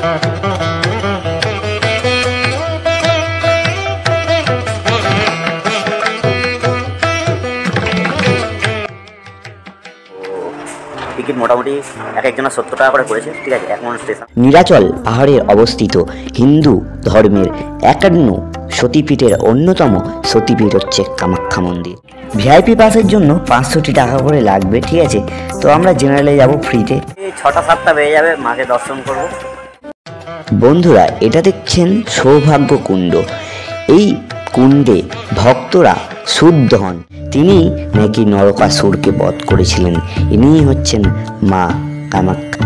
Ticket মোটামুটি এক একজনের 70 টাকা করে পড়েছে, ঠিক আছে। এখন স্টেশন নীলাচল পাহাড়ে অবস্থিত হিন্দু ধর্মের 51 সতীপীঠের অন্যতম সতীপীঠ হচ্ছে কামাখ্যা মন্দির। ভিআইপি পাসের জন্য 500 টাকা করে লাগবে, ঠিক আছে। তো আমরা জেনারেলে যাব ফ্রিতে। 6টা-7টা বেজে যাবে, মাকে দর্শন করব। বন্ধুরা, এটা দেখছেন সৌভাগ্য কুণ্ড। এই কুণ্ডে ভক্তরা শুদ্ধ হন। তিনি নাকি নরকাসুরকে বধ করেছিলেন। ইনিই হচ্ছেন মা কামাখ্যা।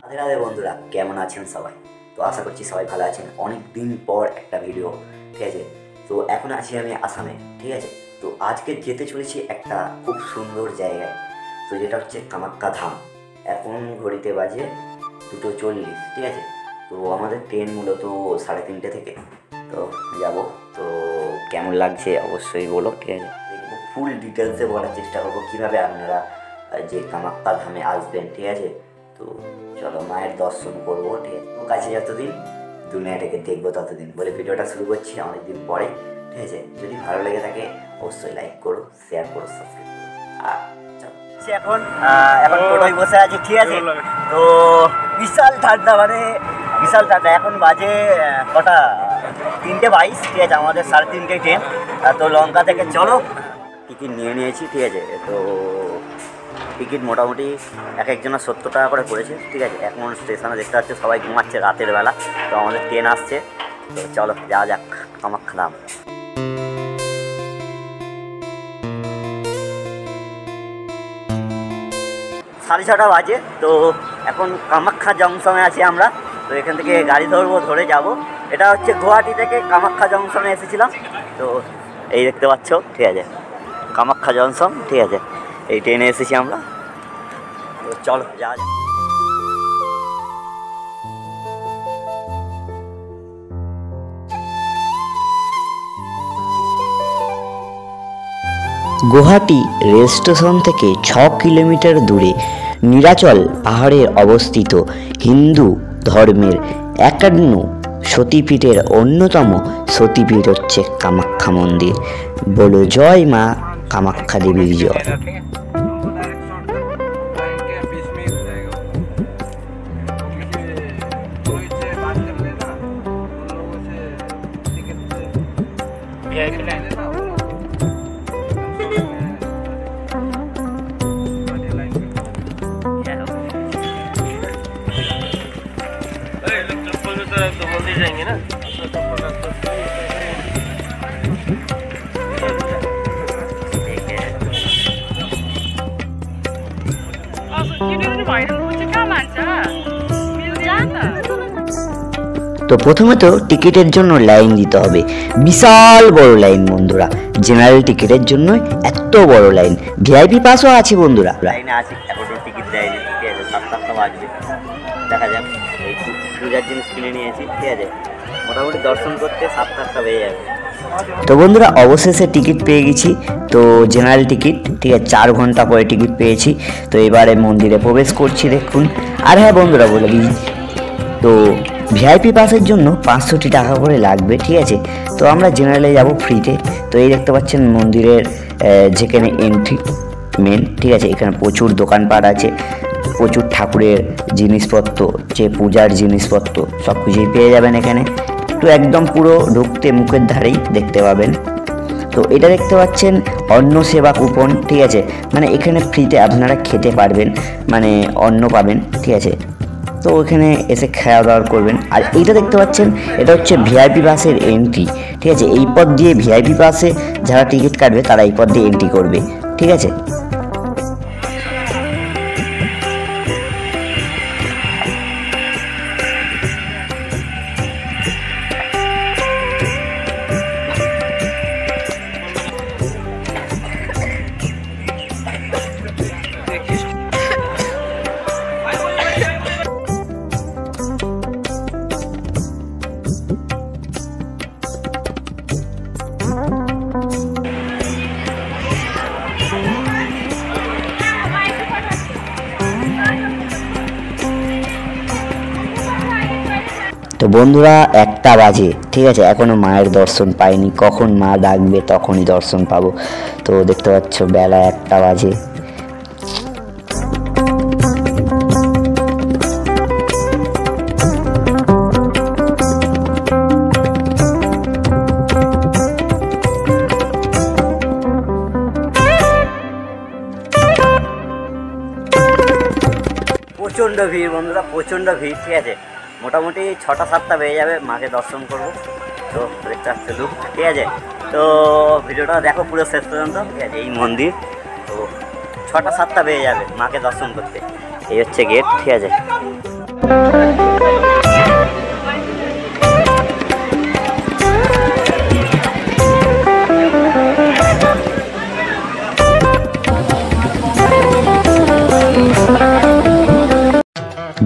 রাধে রাধে বন্ধুরা, কেমন আছেন সবাই? তো আশা করছি সবাই ভালো আছেন। অনেক দিন পর একটা ভিডিও, ঠিক আছে। তো এখন আছি আমি আসামে, ঠিক আছে। তো আজকে যেতে চলেছি একটা খুব সুন্দর জায়গায়, তো যেটা হচ্ছে কামাখ্যা ধাম। এখন ঘড়িতে বাজে 2:40, ঠিক আছে। তো আমাদের ট্রেন মূলত 3:30 থেকে, তো যাব। তো কেমন লাগছে অবশ্যই বলো, ঠিক আছে। দেখবো ফুল ডিটেলসে বলার চেষ্টা করবো কীভাবে আপনারা যে কামাখ্যা ধামে আসবেন, ঠিক আছে। তো চলো মায়ের দর্শন করবো, ঠিক আছে। তো কাছে যতদিন দুনিয়াটাকে দেখবো ততদিন বলে ভিডিওটা শুরু করছি অনেকদিন পরে, ঠিক আছে। যদি ভালো লেগে থাকে অবশ্যই লাইক করো, শেয়ার করো, সাবস্ক্রাইব করো। আর চলো এখন টোটোয় বসে আছি, ঠিক আছে। তো বিশাল ঠান্ডা, মানে বিশাল ঠান্ডা। এখন বাজে কটা? 3:22, ঠিক আছে। আমাদের 3:30 ট্রেন। তো লঙ্কা থেকে চলো টিকিট নিয়ে নিয়েছি, ঠিক আছে। তো টিকিট মোটামুটি এক একজনের 70 টাকা করে পড়েছে, ঠিক আছে। এখন স্টেশনে দেখতে পাচ্ছি সবাই ঘুমাচ্ছে রাতের বেলা। তো আমাদের ট্রেন আসছে, তো চলো যাওয়া যাক কামাখ্যা ধাম। 6:30 বাজে। তো এখন কামাখ্যা জংশনে আছি আমরা। তো এখান থেকে গাড়ি ধরবো, ধরে যাব। এটা হচ্ছে গুয়াহাটি থেকে কামাখ্যা জংশনে এসেছিলাম। তো এই দেখতে পাচ্ছ, ঠিক আছে, কামাখ্যা জংশন, ঠিক আছে। এই ট্রেনে এসেছি আমরা। তো চলো যাওয়া যাক। গুয়াহাটি রেল স্টেশন থেকে 6 কিলোমিটার দূরে নীলাচল পাহাড়ে অবস্থিত হিন্দু ধর্মের 51 সতীপীঠের অন্যতম সতীপীঠ হচ্ছে কামাখ্যা মন্দির। বলো জয় মা কামাখ্যা দেবীর জয়। जाएंगे ना। তো প্রথমে তো টিকিটের জন্য লাইন দিতে হবে, বিশাল বড় লাইন বন্ধুরা। জেনারেল টিকিটের জন্য এত বড় লাইন। ভিআইপি পাসও আছে বন্ধুরা। লাইনে আছি, এখনো টিকিট দেয়নি, ঠিক আছে। 7-8টা বাজবে, দেখা যাক। এই পূজার জিনিস কিনে নিয়েছি, ঠিক আছে। মোটামুটি দর্শন করতে 7-8টা বেজে যাবে। তো বন্ধুরা অবশেষে টিকিট পেয়ে গেছি। তো জেনারেল টিকিট, ঠিক আছে। 4 ঘন্টা পরে টিকিট পেয়েছি। তো এবারে মন্দিরে প্রবেশ করছি, দেখুন। আর হ্যাঁ বন্ধুরা বলে দিই, তো ভিআইপি পাসের জন্য 500 টাকা করে লাগবে, ঠিক আছে। তো আমরা জেনারেলে যাব ফ্রিতে। তো এই দেখতে পাচ্ছেন মন্দিরের যেখানে এন্ট্রি মেন, ঠিক আছে। এখানে প্রচুর দোকানপাট আছে, প্রচুর ঠাকুরের জিনিসপত্র, যে পূজার জিনিসপত্র সব কিছুই পেয়ে যাবেন এখানে। তো একদম পুরো ঢুকতে মুখের ধারেই দেখতে পাবেন। তো এটা দেখতে পাচ্ছেন অন্ন সেবা কুপন, ঠিক আছে। মানে এখানে ফ্রিতে আপনারা খেতে পারবেন, মানে অন্ন পাবেন, ঠিক আছে। তো ওখানে এসে খাওয়া দাওয়া করবেন। আর এইটা দেখতে পাচ্ছেন, এটা হচ্ছে ভিআইপি বাসের এন্ট্রি, ঠিক আছে। এই পথ দিয়ে ভিআইপি বাসে যারা টিকিট কাটবে তারা এই পথ দিয়ে এন্ট্রি করবে, ঠিক আছে। তো বন্ধুরা 1টা বাজে, ঠিক আছে, এখনো মায়ের দর্শন পাইনি। কখন মা ডাকবে তখনই দর্শন পাবো। তো দেখতে পাচ্ছ বেলা 1টা বাজে। প্রচণ্ড ভিড় বন্ধুরা, প্রচণ্ড ভিড়, ঠিক আছে। মোটামুটি 6টা-7টা বেজে যাবে মাকে দর্শন করবো। তো দেখতে আসছে লুক, ঠিক আছে। তো ভিডিওটা দেখো পুরো শেষ পর্যন্ত, ঠিক আছে। এই মন্দির তো 6টা-7টা বেজে যাবে মাকে দর্শন করতে। এই হচ্ছে গেট, ঠিক আছে।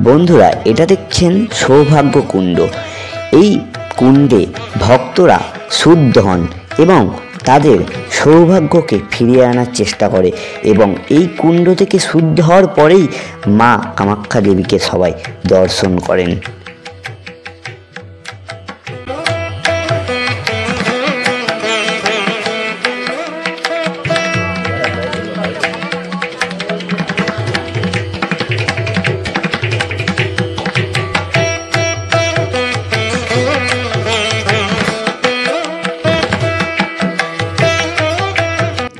বন্ধুরা এটা দেখছেন সৌভাগ্য কুণ্ড। এই কুণ্ডে ভক্তরা শুদ্ধ হন এবং তাদের সৌভাগ্যকে ফিরিয়ে আনার চেষ্টা করে, এবং এই কুণ্ড থেকে শুদ্ধ হওয়ার পরেই মা কামাখ্যা দেবীকে সবাই দর্শন করেন।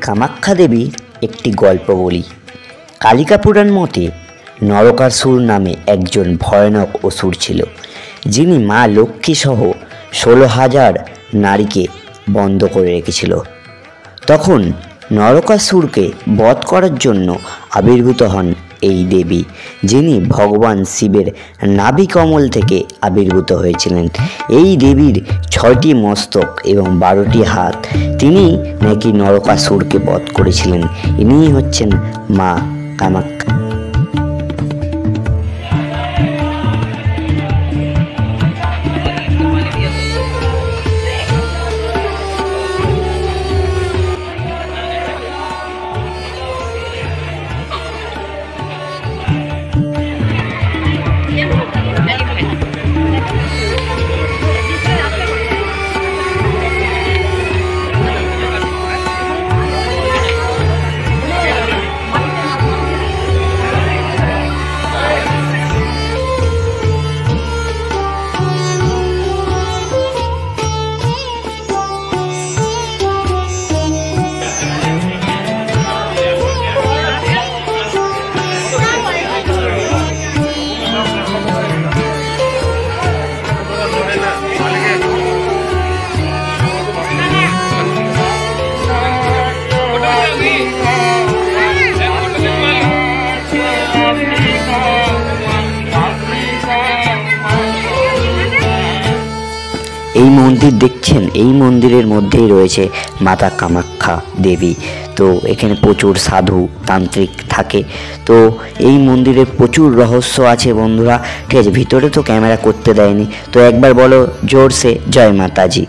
কামাখ্যা দেবীর একটি গল্প বলি। কালিকা পুরাণ মতে নরকাসুর নামে একজন ভয়ানক অসুর ছিল, যিনি মা লক্ষ্মী সহ 16,000 নারীকে বন্ধ করে রেখেছিল। তখন নরকাসুরকে বধ করার জন্য আবির্ভূত হন এই দেবী, যিনি ভগবান শিবের নাভিকমল থেকে আবির্ভূত হয়েছিলেন। এই দেবীর 6টি মস্তক এবং 12টি হাত। তিনি নাকি নরকাসুরকে বধ করেছিলেন। ইনিই হচ্ছেন মা কামাখ্যা। এই মন্দির দেখছেন, এই মন্দিরের মধ্যেই রয়েছে মাতা কামাখ্যা দেবী। তো এখানে প্রচুর সাধু তান্ত্রিক থাকে। তো এই মন্দিরে প্রচুর রহস্য আছে বন্ধুরা, ঠিক আছে। ভিতরে তো ক্যামেরা করতে দেয়নি। তো একবার বলো জোরসে জয় মাতাজি।